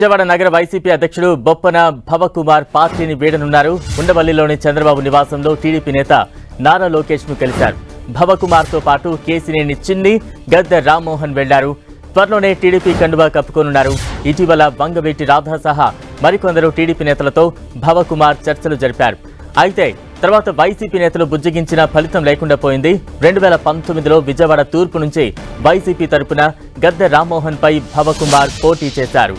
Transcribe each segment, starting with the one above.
విజయవాడ నగర వైసీపీ అధ్యక్షుడు బొప్పన భవకుమార్ పార్టీని వీడనున్నారు. ఉండవల్లిలోని చంద్రబాబు నివాసంలో టీడీపీ నేత నారా లోకేష్ ను కలిశారు. భవకుమార్ తో పాటు కేసినేని చిన్ని, గద్దె రామ్మోహన్ వెళ్లారు. త్వరలోనే టీడీపీ కండువా కప్పుకోనున్నారు. ఇటీవల వంగవీటి రాధా సహా మరికొందరు టీడీపీ నేతలతో భవకుమార్ చర్చలు జరిపారు. అయితే తర్వాత వైసీపీ నేతలు బుజ్జగించిన ఫలితం లేకుండా పోయింది. 2019లో విజయవాడ తూర్పు నుంచి వైసీపీ తరపున గద్దె రామ్మోహన్ పై భవకుమార్ పోటీ చేశారు.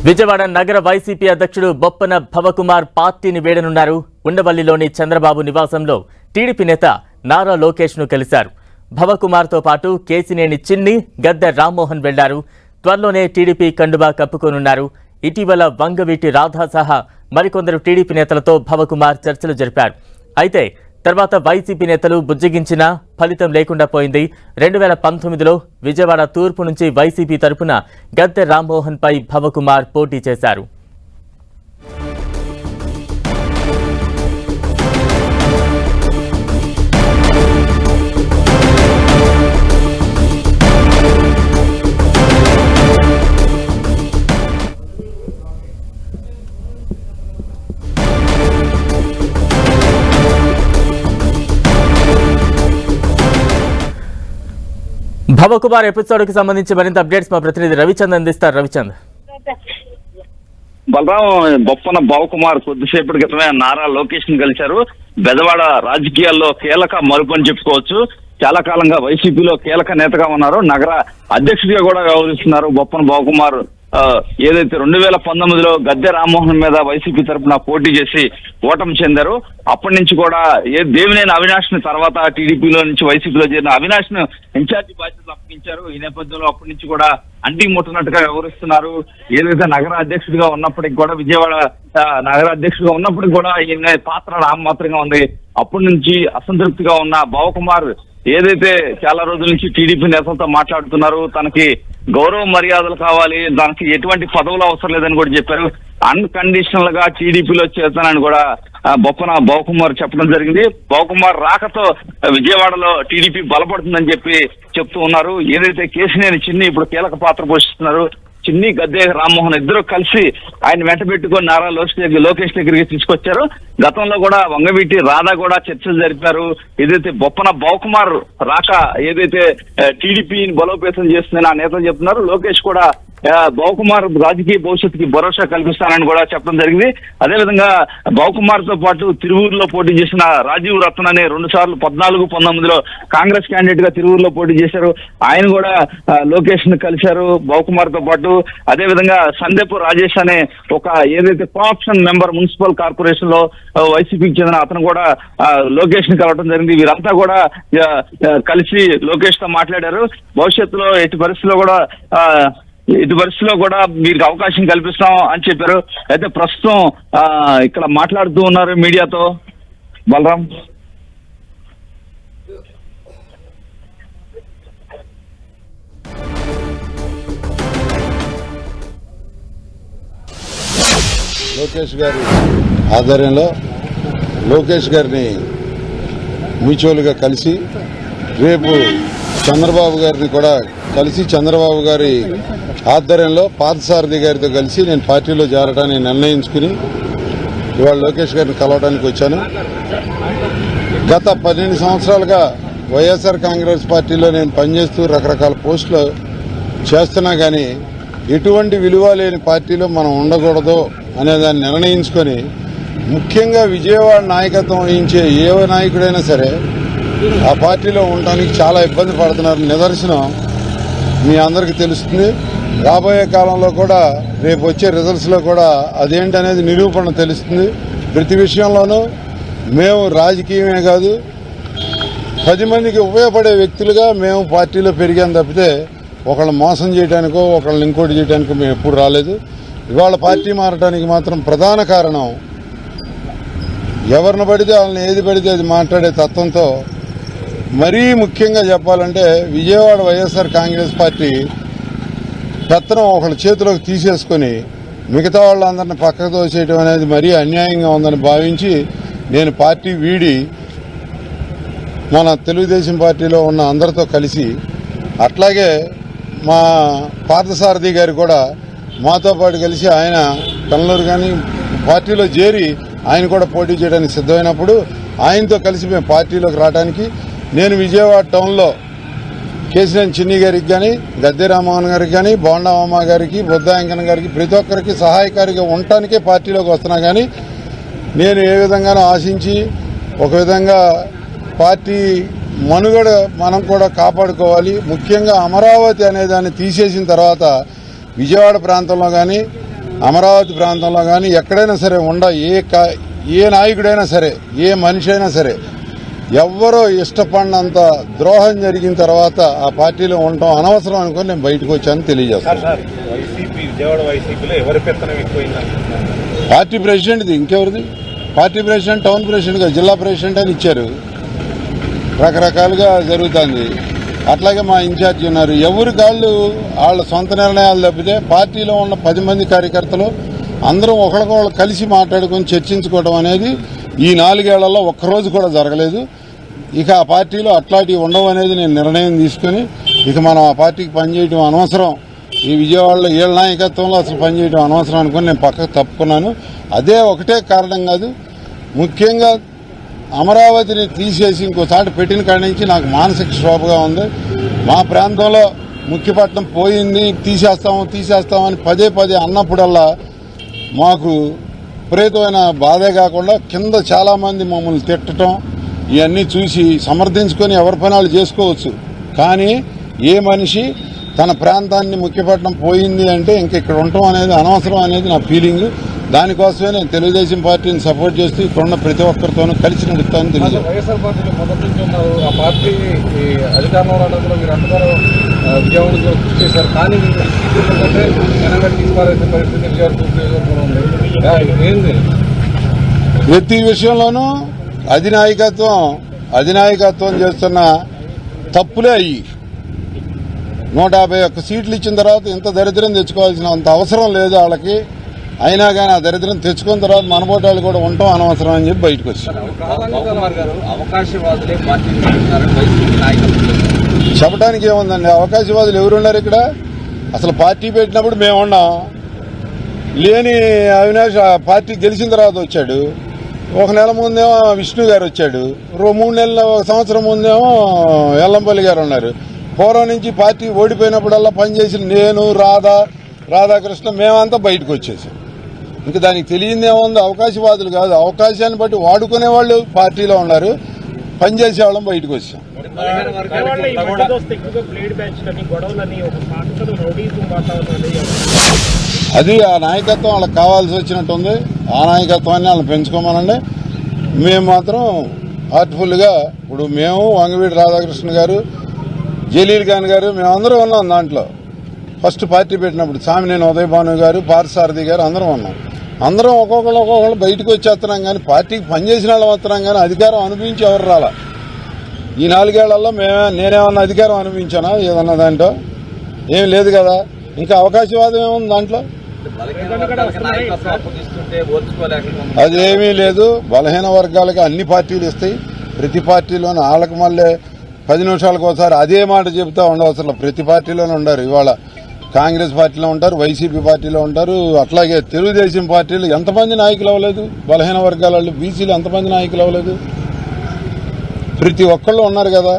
విజయవాడ నగర వైసీపీ అధ్యక్షుడు బొప్పన భవకుమార్ పార్టీని వీడనున్నారు. ఉండవల్లిలోని చంద్రబాబు నివాసంలో టీడీపీ నేత నారా లోకేష్ ను కలిశారు. భవకుమార్ తో పాటు కేసినేని చిన్ని, గద్దె రామ్మోహన్ వెళ్లారు. త్వరలోనే టీడీపీ కండువా కప్పుకోనున్నారు. ఇటీవల వంగవీటి రాధా సహా మరికొందరు టీడీపీ నేతలతో భవకుమార్ చర్చలు జరిపారు. అయితే తర్వాత వైసీపీ నేతలు బుజ్జగించినా ఫలితం లేకుండా పోయింది. 2019లో విజయవాడ తూర్పు నుంచి వైసీపీ తరపున గద్దె రామ్మోహన్ పై భవకుమార్ పోటీ చేశారు. భవకుమార్ ఎపిసోడ్ కి సంబంధించి మరింత అప్డేట్స్ మా ప్రతినిధి రవిచంద్ అందిస్తారు. రవిచంద్, బలరాం బొప్పన భవకుమార్ కొద్దిసేపటి క్రితమే నారా లోకేష్ ని కలిశారు. బెజవాడ రాజకీయాల్లో కీలక మలుపు అని చెప్పుకోవచ్చు. చాలా కాలంగా వైసీపీలో కీలక నేతగా ఉన్నారు. నగర అధ్యక్షుడిగా కూడా వ్యవహరిస్తున్నారు బొప్పన భవకుమార్. ఏదైతే 2019లో గద్దె రామ్మోహన్ మీద వైసీపీ తరఫున పోటీ చేసి ఓటమి చెందారు. అప్పటి నుంచి కూడా దేవినేని అవినాష్ ని తర్వాత టీడీపీలో నుంచి వైసీపీలో చేరిన అవినాష్ ను ఇన్ఛార్జి బాధ్యతలు అప్పగించారు. ఈ నేపథ్యంలో అప్పటి నుంచి కూడా అంటికి ముట్టనట్టుగా వ్యవహరిస్తున్నారు. ఏదైతే నగర అధ్యక్షుడిగా ఉన్నప్పటికీ కూడా విజయవాడ నగర అధ్యక్షుడిగా ఉన్నప్పటికీ కూడా ఈయన పాత్ర నామమాత్రంగా ఉంది. అప్పటి నుంచి అసంతృప్తిగా ఉన్న భవకుమార్ ఏదైతే చాలా రోజుల నుంచి టీడీపీ నేతలతో మాట్లాడుతున్నారు, తనకి గౌరవ మర్యాదలు కావాలి, దానికి ఎటువంటి పదవులు అవసరం లేదని కూడా చెప్పారు. అన్కండిషనల్ గా టీడీపీలో చేస్తానని కూడా బొప్పన భవకుమార్ చెప్పడం జరిగింది. భవకుమార్ రాకతో విజయవాడలో టీడీపీ బలపడుతుందని చెప్తూ ఉన్నారు. ఏదైతే కేసినేని చిన్ని ఇప్పుడు కీలక పాత్ర పోషిస్తున్నారు. చిన్ని, గద్దె రామ్మోహన్ ఇద్దరు కలిసి ఆయన వెంట పెట్టుకొని నారా లోకేష్ దగ్గరికి తీసుకొచ్చారు. గతంలో కూడా వంగవీటి రాధా కూడా చర్చలు జరిపారు. ఏదైతే బొప్పన భవకుమార్ రాక ఏదైతే టీడీపీని బలోపేతం చేస్తుందని ఆ నేతలు చెప్తున్నారు. లోకేష్ కూడా భవకుమార్ రాజకీయ భవిష్యత్తుకి భరోసా కల్పిస్తానని కూడా చెప్పడం జరిగింది. అదేవిధంగా భవకుమార్ తో పాటు తిరువూరులో పోటీ చేసిన రాజీవ్ రత్న అనే 2 సార్లు 14, 19లో కాంగ్రెస్ క్యాండిడేట్ గా తిరువూరులో పోటీ చేశారు. ఆయన కూడా లోకేష్ ని కలిశారు భవకుమార్ తో పాటు. అదేవిధంగా సందేపు రాజేష్ అనే ఒక ఏదైతే కోఆప్షన్ మెంబర్ మున్సిపల్ కార్పొరేషన్ లో వైసీపీకి చెందిన అతను కూడా లోకేష్ ని కలవడం జరిగింది. వీరంతా కూడా కలిసి లోకేష్ తో మాట్లాడారు. భవిష్యత్తులో ఎట్టి పరిస్థితిలో కూడా మీకు అవకాశం కల్పిస్తాం అని చెప్పారు. అయితే ప్రస్తుతం ఇక్కడ మాట్లాడుతూ ఉన్నారు మీడియాతో. బలరాం, లోకేష్ గారి ఆధ్వర్యంలో లోకేష్ గారిని మ్యూచువల్గా కలిసి రేపు చంద్రబాబు గారిని కూడా కలిసి చంద్రబాబు గారి ఆధ్వర్యంలో పార్థసారథి గారితో కలిసి నేను పార్టీలో చేరడానికి నిర్ణయించుకుని ఇవాళ లోకేష్ గారిని కలవడానికి వచ్చాను. గత 12 సంవత్సరాలుగా వైఎస్ఆర్ కాంగ్రెస్ పార్టీలో నేను పనిచేస్తూ రకరకాల పోస్టులు చేస్తున్నా కానీ ఎటువంటి విలువ లేని పార్టీలో మనం ఉండకూడదు అనేదాన్ని నిర్ణయించుకొని ముఖ్యంగా విజయవాడ నాయకత్వం వహించే ఏ నాయకుడైనా సరే ఆ పార్టీలో ఉండటానికి చాలా ఇబ్బంది పడుతున్నారు. నిదర్శనం మీ అందరికీ తెలుస్తుంది. రాబోయే కాలంలో కూడా రేపు వచ్చే రిజల్ట్స్లో కూడా అదేంటనేది నిరూపణ తెలుస్తుంది. ప్రతి విషయంలోనూ మేము రాజకీయమే కాదు 10 మందికి ఉపయోగపడే వ్యక్తులుగా మేము పార్టీలో పెరిగాం తప్పితే ఒకళ్ళని మోసం చేయడానికో ఒకళ్ళని ఇంకోటి చేయడానికో మేము ఎప్పుడు రాలేదు. ఇవాళ పార్టీ మారడానికి మాత్రం ప్రధాన కారణం ఎవరిని పడితే వాళ్ళని ఏది పడితే అది మాట్లాడే తత్వంతో మరీ ముఖ్యంగా చెప్పాలంటే విజయవాడ వైఎస్ఆర్ కాంగ్రెస్ పార్టీ పెత్తనం ఒకళ్ళ చేతిలోకి తీసేసుకుని మిగతా వాళ్ళందరినీ పక్కకు తోసేయడం అనేది మరీ అన్యాయంగా ఉందని భావించి నేను పార్టీ వీడి మన తెలుగుదేశం పార్టీలో ఉన్న అందరితో కలిసి అట్లాగే మా పార్థసారథి గారు కూడా మాతో పాటు కలిసి ఆయన కన్నూరు కానీ పార్టీలో చేరి ఆయన కూడా పోటీ చేయడానికి సిద్ధమైనప్పుడు ఆయనతో కలిసి మేము పార్టీలోకి రావడానికి నేను విజయవాడ టౌన్లో కేసినేని చిన్ని గారికి కానీ గద్దె రామ్మోహన్ గారికి కానీ బోండామమ్మ గారికి బుద్ధాయంకన్ గారికి ప్రతి ఒక్కరికి సహాయకారిగా ఉండటానికే పార్టీలోకి వస్తున్నా కానీ నేను ఏ విధంగానూ ఆశించి ఒక విధంగా పార్టీ మనుగడ మనం కూడా కాపాడుకోవాలి. ముఖ్యంగా అమరావతి అనే దాన్ని తీసేసిన తర్వాత విజయవాడ ప్రాంతంలో కానీ అమరావతి ప్రాంతంలో కానీ ఎక్కడైనా సరే ఏ నాయకుడైనా సరే ఏ మనిషి అయినా సరే ఎవ్వరో ఇష్టపడినంత ద్రోహం జరిగిన తర్వాత ఆ పార్టీలో ఉండటం అనవసరం అనుకుని నేను బయటకు వచ్చాను తెలియజేస్తాను. పార్టీ ప్రెసిడెంట్ది ఇంకెవరిది? పార్టీ ప్రెసిడెంట్, టౌన్ ప్రెసిడెంట్, జిల్లా ప్రెసిడెంట్ అని ఇచ్చారు. రకరకాలుగా జరుగుతుంది. అట్లాగే మా ఇన్ఛార్జి ఉన్నారు. ఎవరి కాళ్ళు వాళ్ళ సొంత నిర్ణయాలు తప్పితే పార్టీలో ఉన్న 10 మంది కార్యకర్తలు అందరం ఒకరికొకరు కలిసి మాట్లాడుకొని చర్చించుకోవడం అనేది ఈ 4 ఏళ్లలో ఒక్కరోజు కూడా జరగలేదు. ఇక ఆ పార్టీలో అట్లాంటివి ఉండవు అనేది నేను నిర్ణయం తీసుకుని ఇక మనం ఆ పార్టీకి పనిచేయడం అనవసరం, ఈ విజయవాడలో ఏళ్ళ నాయకత్వంలో అసలు పనిచేయడం అనవసరం అనుకుని నేను పక్కకు తప్పుకున్నాను. అదే ఒకటే కారణం కాదు, ముఖ్యంగా అమరావతిని తీసేసి ఇంకోసారి పెట్టిన కాడి నుంచి నాకు మానసిక క్షోభగా ఉంది. మా ప్రాంతంలో ముఖ్యపట్నం పోయింది, తీసేస్తామని పదే అన్నప్పుడల్లా మాకు విపరీతమైన బాధే కాకుండా కింద చాలామంది మమ్మల్ని తిట్టడం ఇవన్నీ చూసి సమర్థించుకొని ఎవరి పనాలు చేసుకోవచ్చు. కానీ ఏ మనిషి తన ప్రాంతాన్ని ముఖ్యపట్నం పోయింది అంటే ఇంక ఇక్కడ ఉండటం అనేది అనవసరం అనేది నా ఫీలింగ్. దానికోసమే నేను తెలుగుదేశం పార్టీని సపోర్ట్ చేస్తూ ఇక్కడున్న ప్రతి ఒక్కరితోనూ కలిసి నడుస్తానని తెలియదు. వైఎస్ఆర్ పార్టీలో మొదటి నుంచి ఉన్నారు. ఆ పార్టీ అధికారంలో రావడంలో మీరు అందరూ విజయవాడలో కృషి చేశారు. కానీ తెలంగాణ తీసుకోవాల్సిన పరిస్థితి ఏంది? ప్రతి విషయంలోనూ అధినాయకత్వం చేస్తున్న తప్పులే అయ్యి 151 సీట్లు ఇచ్చిన తర్వాత ఇంత దరిద్రం తెచ్చుకోవాల్సిన అంత అవసరం లేదు వాళ్ళకి. అయినా కానీ ఆ దరిద్రం తెచ్చుకున్న తర్వాత మనబోటాలు కూడా ఉండటం అనవసరం అని చెప్పి బయటకు వచ్చారు. చెప్పడానికి ఏముందండి, అవకాశవాదులు ఎవరున్నారు ఇక్కడ? అసలు పార్టీ పెట్టినప్పుడు మేము ఉన్నాం. లేని అవినాష్ పార్టీ గెలిచిన తర్వాత వచ్చాడు. 1 నెల ముందేమో విష్ణు గారు వచ్చాడు. 3 నెలల 1 సంవత్సరం ముందేమో ఎల్లంపల్లి గారు ఉన్నారు. పూర్వం నుంచి పార్టీ ఓడిపోయినప్పుడల్లా పనిచేసిన నేను, రాధాకృష్ణ మేమంతా బయటకు వచ్చేసాం. ఇంకా దానికి తెలియదేముంది? అవకాశవాదులు కాదు, అవకాశాన్ని బట్టి వాడుకునే వాళ్ళు పార్టీలో ఉన్నారు, పనిచేసే వాళ్ళం బయటకు వచ్చాం. అది ఆ నాయకత్వం వాళ్ళకి కావాల్సి వచ్చినట్టుంది. ఆ నాయకత్వాన్ని వాళ్ళని పెంచుకోమనండి. మేము మాత్రం హార్ట్ఫుల్గా ఇప్పుడు మేము, వంగవీటి రాధాకృష్ణ గారు, జలీల్ ఖాన్ గారు మేమందరం ఉన్నాం దాంట్లో. ఫస్ట్ పార్టీ పెట్టినప్పుడు సామినేని ఉదయభాను గారు, పార్థసారథి గారు అందరం ఉన్నాం. అందరం ఒక్కొక్కళ్ళు బయటకు వచ్చేస్తున్నాం. కానీ పార్టీకి పనిచేసిన వాళ్ళు వస్తున్నాం. కానీ అధికారం అనుభవించి ఎవరు రాలా. ఈ 4 ఏళ్లలో నేనేమన్నా అధికారం అనుభవించానా ఏదన్నా? దాంట్లో ఏం లేదు కదా. ఇంకా అవకాశవాదం ఏముంది దాంట్లో? అదేమీ లేదు. బలహీన వర్గాలకి అన్ని పార్టీలు ఇస్తాయి. ప్రతి పార్టీలోనూ వాళ్ళకి మళ్ళీ 10 నిమిషాలకు ఒకసారి అదే మాట చెబుతా ఉండవసరం. ప్రతి పార్టీలోనే ఉంటారు. ఇవాళ కాంగ్రెస్ పార్టీలో ఉంటారు, వైసీపీ పార్టీలో ఉంటారు, అట్లాగే తెలుగుదేశం పార్టీలు ఎంతమంది నాయకులు అవ్వలేదు? బలహీన వర్గాల వాళ్ళు, బీసీలు ఎంతమంది నాయకులు అవ్వలేదు? ప్రతి ఒక్కళ్ళు ఉన్నారు కదా.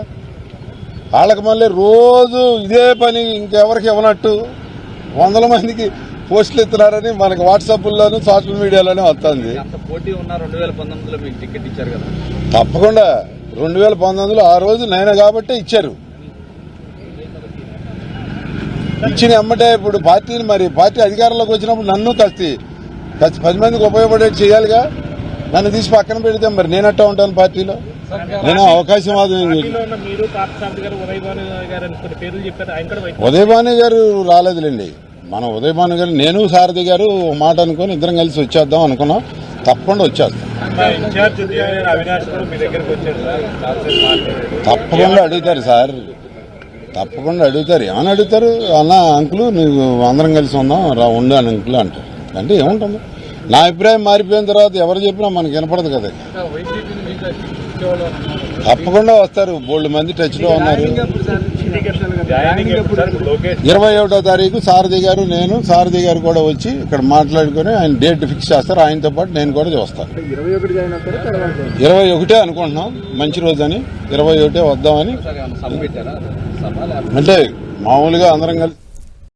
వాళ్ళకి మళ్ళీ రోజు ఇదే పని ఇంకెవరికి ఇవ్వనట్టు 100 మందికి పోస్టులు ఇస్తున్నారని మనకి వాట్సాప్లోనూ సోషల్ మీడియాలోనే వస్తుంది. తప్పకుండా 2019లో ఆ రోజు నేను కాబట్టి ఇచ్చారు. ఇచ్చిన ఎమ్మటే ఇప్పుడు పార్టీని పార్టీ అధికారంలోకి వచ్చినప్పుడు నన్ను కసి 10 మందికి ఉపయోగపడేది చేయాలిగా. నన్ను తీసి పక్కన పెడితే మరి నేనట్టా ఉంటాను పార్టీలో. నేను అవకాశవాదం ఉదయభాను గారు రాలేదులేండి. మనం ఉదయభాను గారు, నేను సారథి గారు మాట అనుకుని ఇద్దరం కలిసి వచ్చేద్దాం అనుకున్నాం. తప్పకుండా వచ్చేస్తాం. ఇన్ఛార్జ్ అవినాష్ కూడా మీ దగ్గరికి వచ్చారు సార్, చాలాసేపు మాట్లాడారు. తప్పకుండా అడుగుతారు సార్, తప్పకుండా అడుగుతారు. ఏమని అడుగుతారు? అన్న అంకులు నువ్వు అందరం కలిసి ఉందాం రా ఉండు అని అంకులు అంటారు. అంటే ఏముంటుంది, నా అభిప్రాయం మారిపోయిన తర్వాత ఎవరు చెప్పినా మనకు వినపడదు కదా. తప్పకుండా వస్తారు, బోల్డ్ మంది టచ్లో ఉన్నారు. 21వ తారీఖు సారథి గారు నేను సారథి గారు కూడా వచ్చి ఇక్కడ మాట్లాడుకుని ఆయన డేట్ ఫిక్స్ చేస్తారు. ఆయనతో పాటు నేను కూడా చూస్తాను. 21 అనుకుంటున్నాం, మంచి రోజు అని 21 వద్దామని. అంటే మామూలుగా అందరం కలిసి